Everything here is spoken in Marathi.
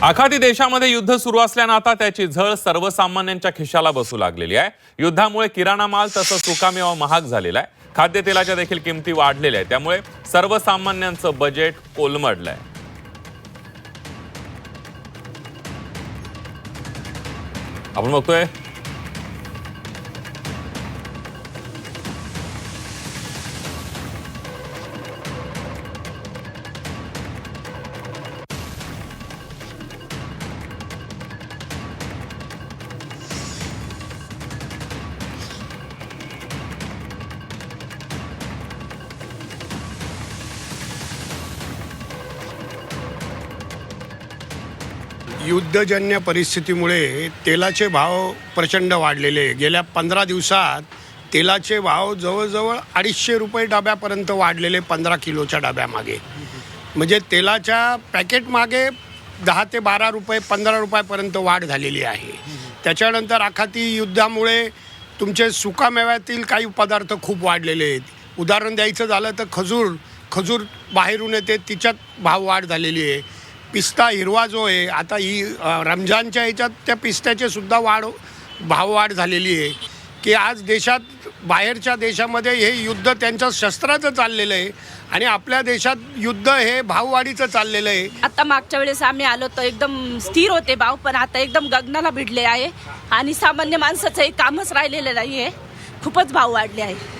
आखाती देशामध्ये युद्ध सुरू असल्यानं आता त्याची झळ सर्वसामान्यांच्या खिशाला बसू लागलेली आहे। युद्धामुळे किराणा माल तसंच सुकामेवा महाग झालेला आहे। खाद्यतेलाच्या देखील किमती वाढलेल्या आहेत, त्यामुळे सर्वसामान्यांचं बजेट कोलमडलंय। आपण बघतोय युद्धजन्य परिस्थितीमुळे तेलाचे भाव प्रचंड वाढलेले। गेल्या 15 दिवसात तेलाचे भाव जवळजवळ 250 रुपये डब्यापर्यंत वाढलेले 15 किलोच्या डब्यामागे। म्हणजे तेलाच्या पॅकेट मागे 10 ते 12 रुपये 15 रुपयापर्यंत वाढ झालेली आहे। त्याच्यानंतर आखाती युद्धामुळे तुमचे सुकामेव्यातील काही पदार्थ खूप वाढलेले आहेत। उदाहरण द्यायचं झालं तर खजूर बाहेरून येते, तिच्यात भाव वाढ झालेली आहे। पिस्ता हिरवा जो आहे, आता ही रमजानच्या ह्याच्यात त्या पिस्त्याचे सुद्धा भाव वाढ झालेली आहे की आज देशात बाहेरच्या देशामध्ये हे युद्ध त्यांच्या शस्त्राचं चाललेलं आहे आणि आपल्या देशात युद्ध हे भाववाढीचं चाललेलं आहे। आता मागच्या वेळेस आम्ही आलो तर एकदम स्थिर होते भाव, पण आता एकदम गगनाला भिडले आहे आणि सामान्य माणसाचं कामच राहिलेलं नाही आहे। खूपच भाव वाढले आहे।